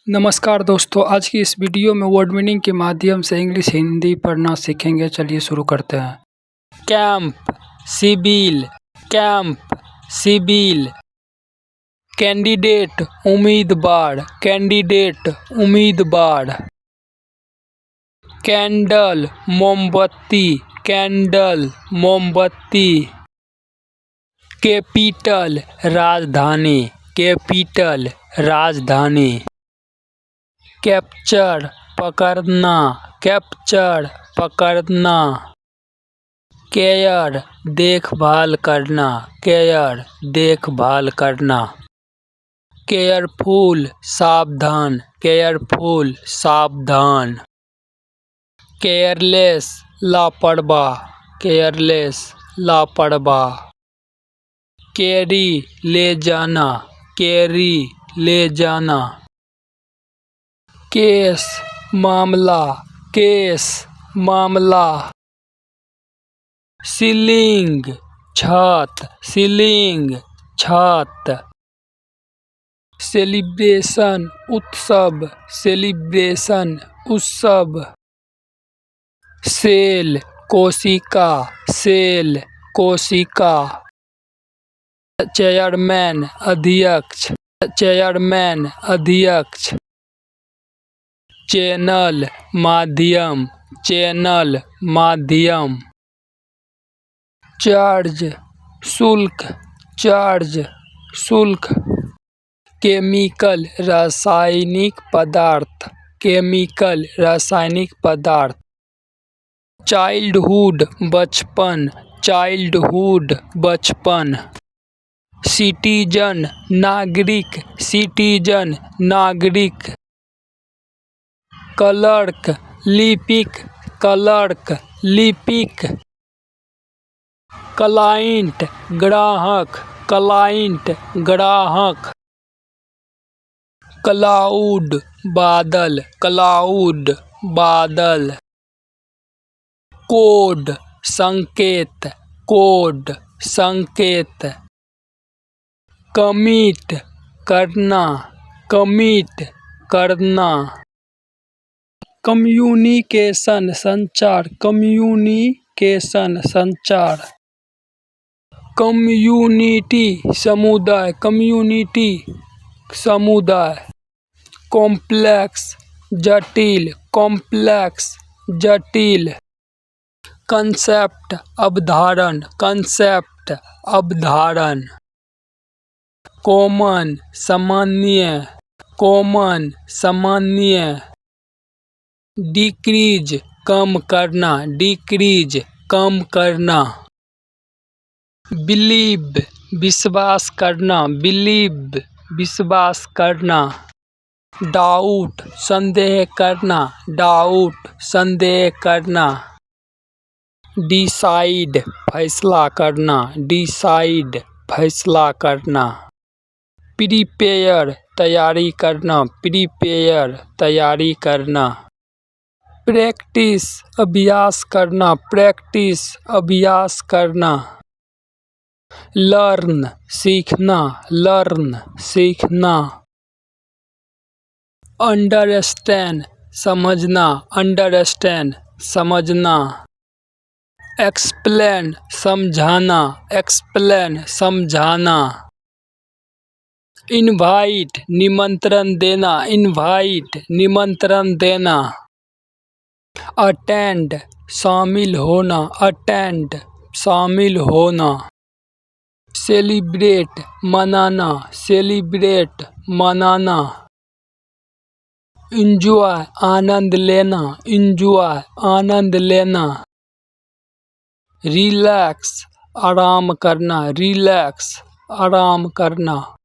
नमस्कार दोस्तों, आज की इस वीडियो में वर्ड मीनिंग के माध्यम से इंग्लिश हिंदी पढ़ना सीखेंगे। चलिए शुरू करते हैं। Camp, civil, camp, civil. Candidate, उम्मीदवार, कैंडिडेट, उम्मीदवार। कैंडल, मोमबत्ती, कैंडल, मोमबत्ती। कैपिटल, राजधानी, कैपिटल, राजधानी। कैप्चर, पकड़ना, कैप्चर, पकड़ना। केयर, देखभाल करना, केयर, देखभाल करना। केयरफुल, सावधान, केयरफुल, सावधान। केयरलेस, लापरवाह, केयरलेस, लापरवाह। कैरी, ले जाना, कैरी, ले जाना। केस, मामला, केस, मामला। सीलिंग, छत, सीलिंग, छत। सेलिब्रेशन, उत्सव, सेलिब्रेशन, उत्सव। सेल, कोशिका, सेल, कोशिका। चेयरमैन, अध्यक्ष, चेयरमैन, अध्यक्ष। चैनल, माध्यम, चैनल, माध्यम। चार्ज, शुल्क, चार्ज, शुल्क। केमिकल, रासायनिक पदार्थ, केमिकल, रासायनिक पदार्थ। चाइल्डहुड, बचपन, चाइल्डहुड, बचपन। सिटीजन, नागरिक, सिटीजन, नागरिक। क्लर्क, लिपिक, क्लर्क, लिपिक। क्लाइंट, ग्राहक, क्लाइंट, ग्राहक। क्लाउड, बादल, क्लाउड, बादल। कोड, संकेत, कोड, संकेत। कमिट, करना, कमिट, करना। कम्युनिकेशन, संचार, कम्युनिकेशन, संचार। कम्युनिटी, समुदाय, कम्युनिटी, समुदाय। कॉम्प्लेक्स, जटिल, कॉम्प्लेक्स, जटिल। कंसेप्ट, अवधारण, कंसेप्ट, अवधारण। कॉमन, सामान्य, कॉमन, सामान्य। डिक्रीज, कम करना, डिक्रीज, कम करना। बिलीव, विश्वास करना, बिलीव, विश्वास करना। डाउट, संदेह करना, डाउट, संदेह करना। डिसाइड, फैसला करना, डिसाइड, फैसला करना। प्रिपेयर, तैयारी करना, प्रिपेयर, तैयारी करना। प्रैक्टिस, अभ्यास करना, प्रैक्टिस, अभ्यास करना। लर्न, सीखना, लर्न, सीखना। अंडरस्टैंड, समझना, अंडरस्टैंड, समझना। एक्सप्लेन, समझाना, एक्सप्लेन, समझाना। इनवाइट, निमंत्रण देना, इनवाइट, निमंत्रण देना। अटेंड, शामिल होना, अटेंड, शामिल होना। सेलिब्रेट, मनाना, सेलिब्रेट, मनाना। इंजॉय, आनंद लेना, इंजॉय, आनंद लेना। रिलैक्स, आराम करना, रिलैक्स, आराम करना।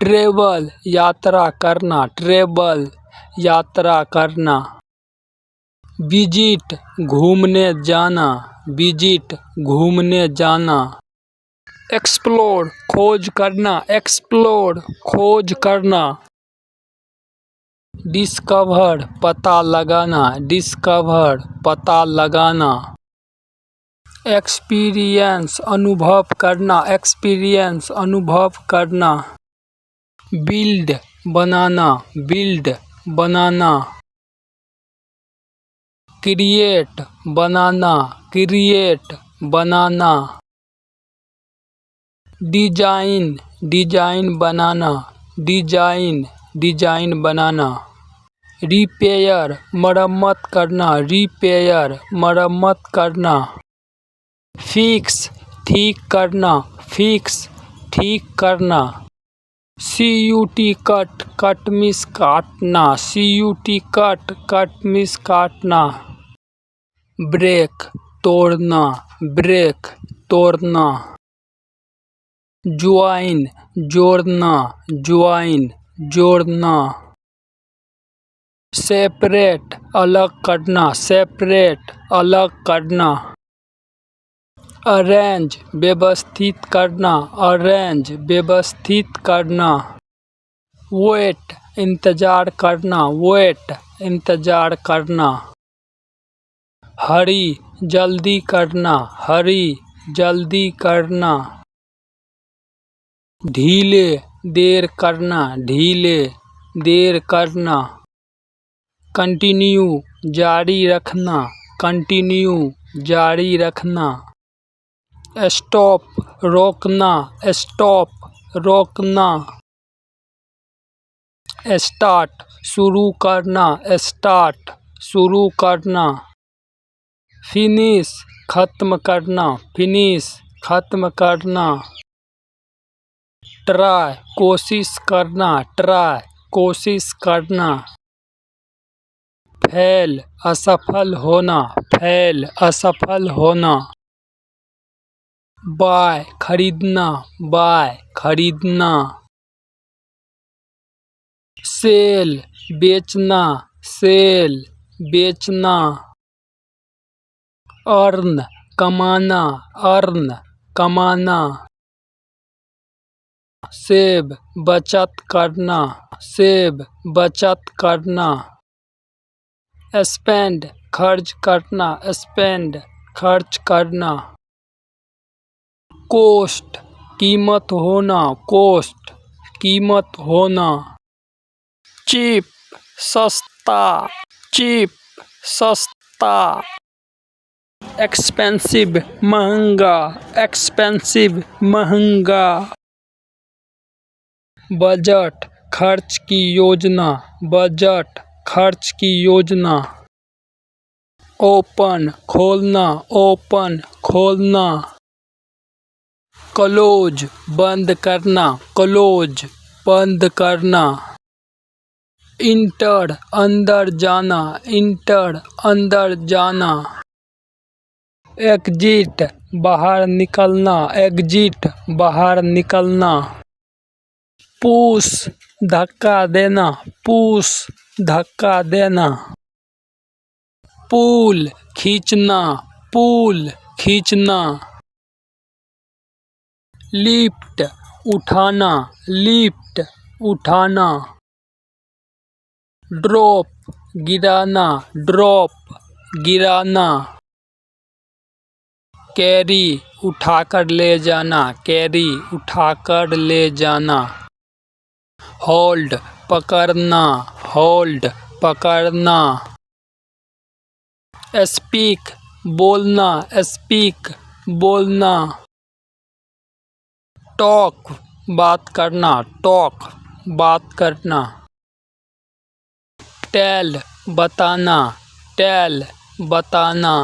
ट्रेवल, यात्रा करना, ट्रेवल, यात्रा करना। विजिट, घूमने जाना, विजिट, घूमने जाना। एक्सप्लोर, खोज करना, एक्सप्लोर, खोज करना। डिस्कवर, पता लगाना, डिस्कवर, पता लगाना। एक्सपीरियंस, अनुभव करना, एक्सपीरियंस, अनुभव करना। बिल्ड, बनाना, बिल्ड, बनाना, क्रिएट, बनाना, क्रिएट, बनाना, डिजाइन, डिजाइन बनाना, डिजाइन, डिजाइन बनाना, रिपेयर, मरम्मत करना, रिपेयर, मरम्मत करना, फिक्स, ठीक करना, फिक्स, ठीक करना, CUT कट, कट मिस काटना, CUT कट, कट मिस काटना, ब्रेक, तोड़ना, ब्रेक, तोड़ना, ज्वाइन, जोड़ना, ज्वाइन, जोड़ना, सेपरेट, अलग करना, सेपरेट, अलग करना, अरेंज, व्यवस्थित करना, अरेंज, व्यवस्थित करना, वेट, इंतजार करना, वेट, इंतजार करना, हरी, जल्दी करना, हरी, जल्दी करना, ढीले, देर करना, ढीले, देर करना, कंटिन्यू, जारी रखना, कंटिन्यू, जारी रखना, स्टॉप, रोकना, स्टॉप, रोकना, स्टार्ट, शुरू करना, स्टार्ट, शुरू करना, फिनिश, खत्म करना, फिनिश, खत्म करना, ट्राई, कोशिश करना, ट्राई, कोशिश करना, फेल, असफल होना, फेल, असफल होना, बाय, खरीदना, बाय, खरीदना, सेल, बेचना, सेल, बेचना, अर्न, कमाना, अर्न, कमाना, सेव, बचत करना, सेव, बचत करना, स्पेंड, खर्च करना, स्पेंड, खर्च करना, कोस्ट, कीमत होना, कोस्ट, कीमत होना, चीप, सस्ता, चीप, सस्ता, एक्सपेंसिव, महंगा, एक्सपेंसिव, महंगा, बजट, खर्च की योजना, बजट, खर्च की योजना, ओपन, खोलना, ओपन, खोलना, क्लोज, बंद करना, क्लोज, बंद करना, इंटर, अंदर जाना, इंटर, अंदर जाना, एग्जिट, बाहर निकलना, एग्जिट, बाहर निकलना, पुश, धक्का देना, पुश, धक्का देना, पुल, खींचना, पुल, खींचना, लिफ्ट, उठाना, लिफ्ट, उठाना, ड्रॉप, गिराना, ड्रॉप, गिराना, कैरी, उठाकर ले जाना, कैरी, उठाकर ले जाना, होल्ड, पकड़ना, होल्ड, पकड़ना, स्पीक, बोलना, स्पीक, बोलना, टॉक, बात करना, टॉक, बात करना, टेल, बताना, टेल, बताना,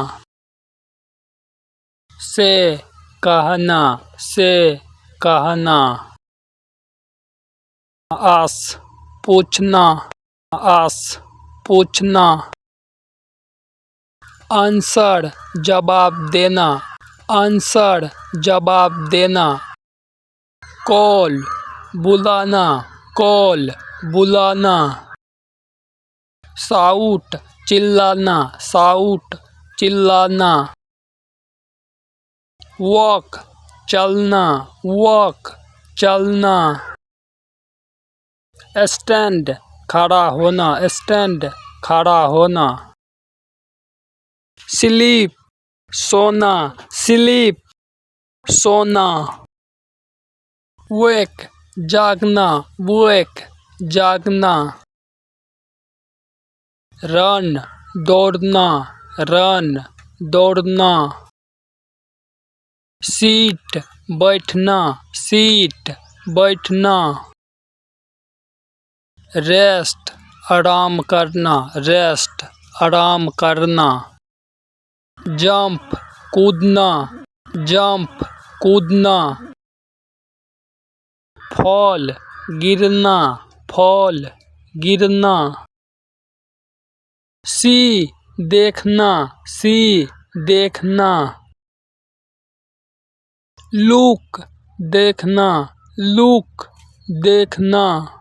से, कहना, से, कहना, आस, पूछना, आस, पूछना, आंसर, जवाब देना, आंसर, जवाब देना, कॉल, बुलाना, कॉल, बुलाना, साउट, चिल्लाना, साउट, चिल्लाना, वॉक, चलना, वॉक, चलना, स्टैंड, खड़ा होना, स्टैंड, खड़ा होना, स्लीप, सोना, स्लीप, सोना, वेक, जागना, वेक, जागना। रन दौड़ना, रन दौड़ना। सीट बैठना, सीट बैठना। रेस्ट आराम करना, रेस्ट आराम करना। जंप कूदना, जंप कूदना। फॉल गिरना, फॉल गिरना। सी देखना, सी देखना। लुक देखना, लुक देखना।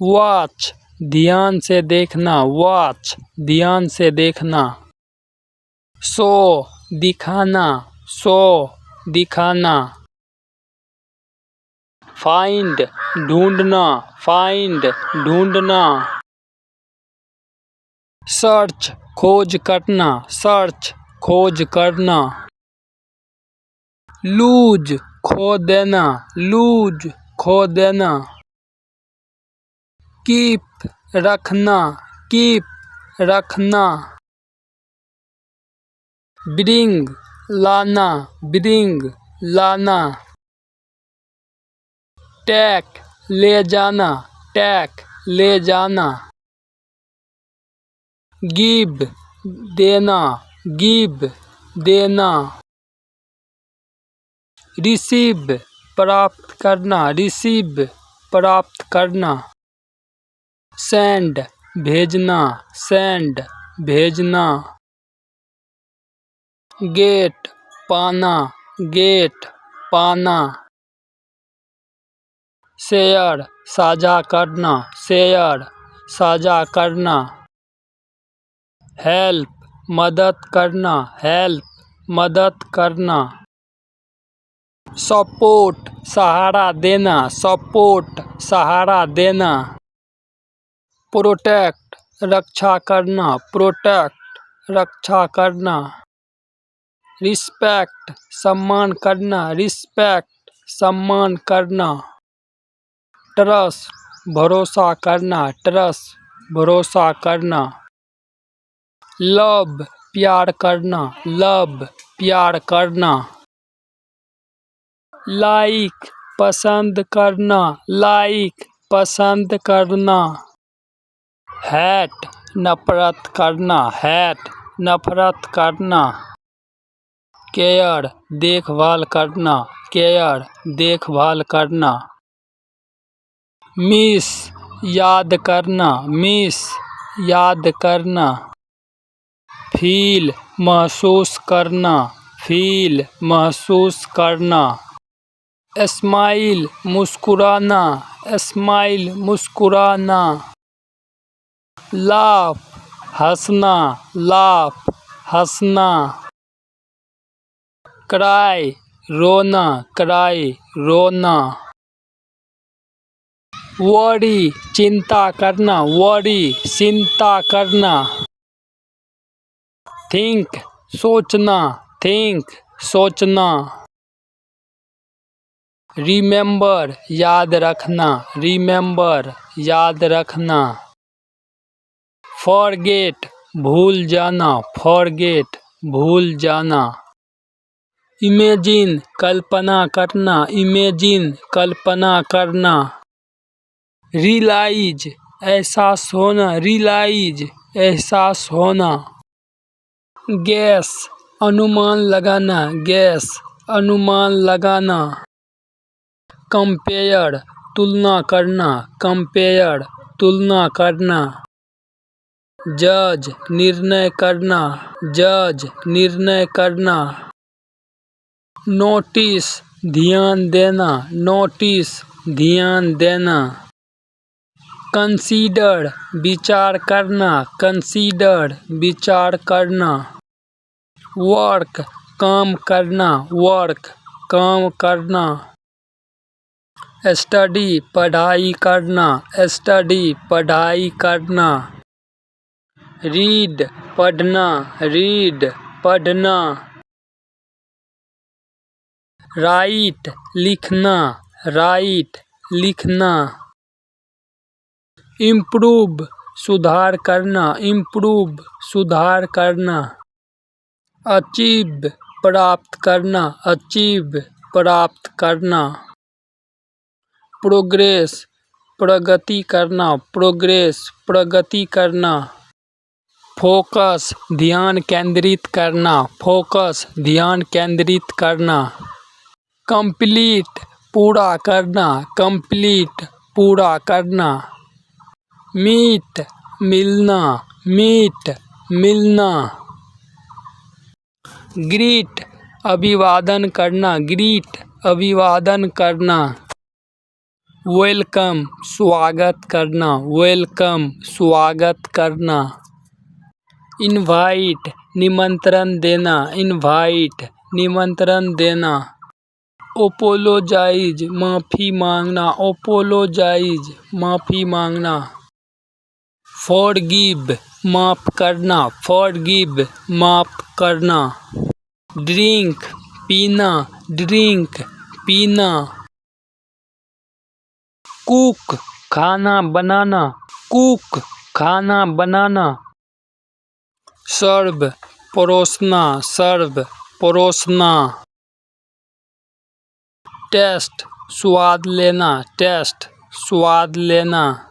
वॉच ध्यान से देखना, वॉच ध्यान से देखना। शो दिखाना, शो दिखाना। फाइंड ढूंढना, फाइंड ढूंढना। सर्च खोज करना, सर्च खोज करना। लूज खो देना, लूज खो देना। कीप रखना, कीप रखना। ब्रिंग लाना, ब्रिंग लाना। टैक ले जाना, टैक ले जाना। गिव देना, गिव देना। रिसीव प्राप्त करना, रिसीव प्राप्त करना। सेंड भेजना, सेंड भेजना। गेट पाना, गेट पाना। शेयर साझा करना, शेयर साझा करना। हेल्प मदद करना, हेल्प मदद करना। सपोर्ट सहारा देना, सपोर्ट सहारा देना। प्रोटेक्ट रक्षा करना, प्रोटेक्ट रक्षा करना। रिस्पेक्ट सम्मान करना, रिस्पेक्ट सम्मान करना। ट्रस्ट भरोसा करना, ट्रस्ट भरोसा करना। लव प्यार करना, लव प्यार करना। लाइक पसंद करना, लाइक पसंद करना। हेट नफरत करना, हेट नफरत करना। केयर देखभाल करना, केयर देखभाल करना। मिस याद करना, मिस याद करना। फील महसूस करना, फील महसूस करना। स्माइल मुस्कुराना, स्माइल मुस्कुराना। लाफ हंसना, लाफ हंसना। क्राई रोना, क्राई रोना। वरी चिंता करना, वरी चिंता करना। थिंक सोचना, थिंक सोचना। रिमेंबर याद रखना, रिमेंबर याद रखना। फॉरगेट भूल जाना, फॉरगेट भूल जाना। इमेजिन कल्पना करना, इमेजिन कल्पना करना। रियलाइज एहसास होना, रियलाइज एहसास होना। गैस अनुमान लगाना, गैस अनुमान लगाना। कंपेयर तुलना करना, कंपेयर तुलना करना। जज निर्णय करना, जज निर्णय करना। नोटिस ध्यान देना, नोटिस ध्यान देना। कंसीडर विचार करना, कंसीडर विचार करना। वर्क काम करना, वर्क काम करना। स्टडी पढ़ाई करना, स्टडी पढ़ाई करना। रीड पढ़ना, रीड पढ़ना। राइट लिखना, राइट लिखना। इम्प्रूव सुधार करना, इम्प्रूव सुधार करना। अचीव प्राप्त करना, अचीव प्राप्त करना। प्रोग्रेस प्रगति करना, प्रोग्रेस प्रगति करना। फोकस ध्यान केंद्रित करना, फोकस ध्यान केंद्रित करना। कंप्लीट पूरा करना, कंप्लीट पूरा करना। मीट मिलना, मीट मिलना। ग्रीट अभिवादन करना, ग्रीट अभिवादन करना। वेलकम स्वागत करना, वेलकम स्वागत करना। इनवाइट निमंत्रण देना, इनवाइट निमंत्रण देना। ओपोलोजाइज माफ़ी मांगना, ओपोलोजाइज माफ़ी मांगना। फॉरगिव माफ़ करना, फॉरगिव माफ़ करना। ड्रिंक पीना, ड्रिंक पीना। कुक खाना बनाना, कुक खाना बनाना। सर्व परोसना, सर्व परोसना। टेस्ट स्वाद लेना, टेस्ट स्वाद लेना।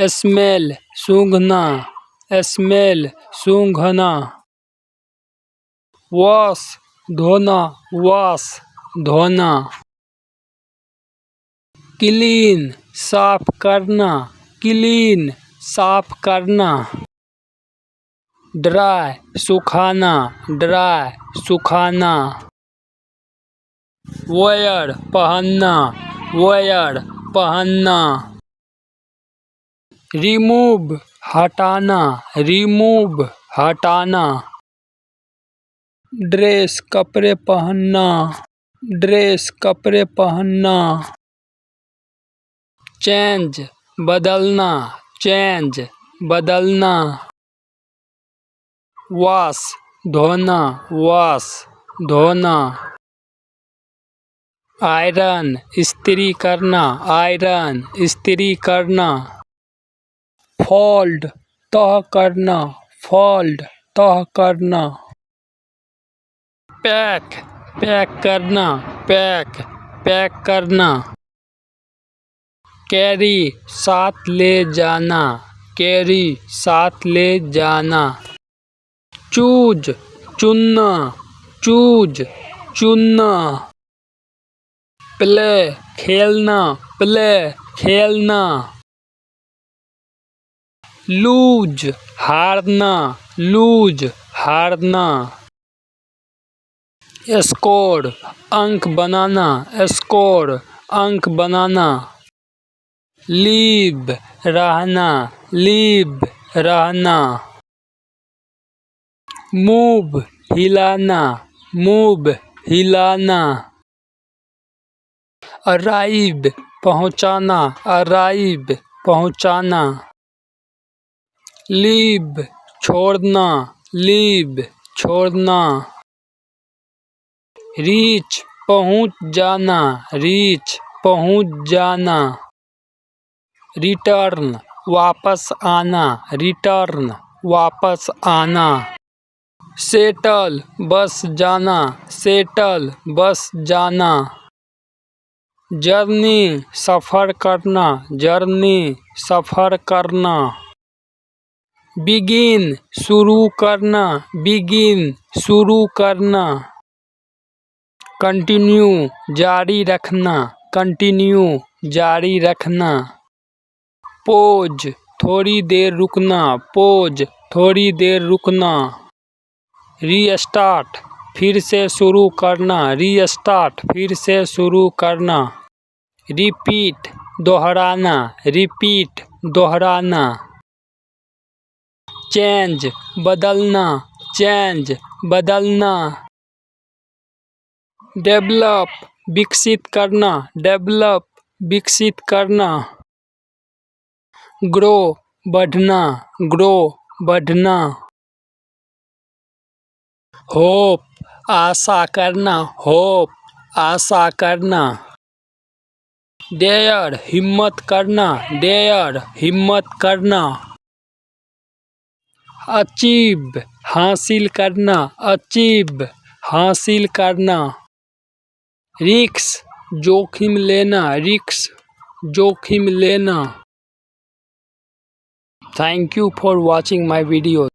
स्मेल सूंघना, स्मेल सूंघना। वॉश धोना, वॉश धोना। क्लीन साफ करना, क्लीन साफ करना। ड्राई सुखाना, ड्राई सुखाना। वेयर पहनना, वेयर पहनना। रिमूव हटाना, रिमूव हटाना। ड्रेस कपड़े पहनना, ड्रेस कपड़े पहनना। चेंज बदलना, चेंज बदलना। वॉश धोना, वॉश धोना। आयरन इस्त्री करना, आयरन इस्त्री करना। फोल्ड तह करना, फोल्ड तह करना। पैक पैक करना, पैक पैक करना। कैरी साथ ले जाना, कैरी साथ ले जाना। चूज चुनना, चूज चुनना। प्ले खेलना, प्ले खेलना। लूज हारना, लूज हारना। स्कोर अंक बनाना, स्कोर अंक बनाना। लीव रहना, लीव रहना। मूव हिलाना, मूव हिलाना। अराइव पहुंचाना, अराइव पहुंचाना। लीव छोड़ना, लीव छोड़ना। रीच पहुंच जाना, रीच पहुंच जाना। रिटर्न वापस आना, रिटर्न वापस आना। सेटल बस जाना, सेटल बस जाना। जर्नी सफ़र करना, जर्नी सफ़र करना। बिगिन शुरू करना, बिगिन शुरू करना। कंटिन्यू जारी रखना, कंटिन्यू जारी रखना। पोज थोड़ी देर रुकना, पोज थोड़ी देर रुकना। रीस्टार्ट फिर से शुरू करना, रीस्टार्ट फिर से शुरू करना। रिपीट दोहराना, रिपीट दोहराना। चेंज बदलना, चेंज बदलना। डेवलप विकसित करना, डेवलप विकसित करना। ग्रो बढ़ना, ग्रो बढ़ना। होप आशा करना, होप आशा करना। डेयर हिम्मत करना, डेयर हिम्मत करना। अचीव हासिल करना, अचीव हासिल करना। रिस्क जोखिम लेना, रिस्क जोखिम लेना। Thank you for watching my video.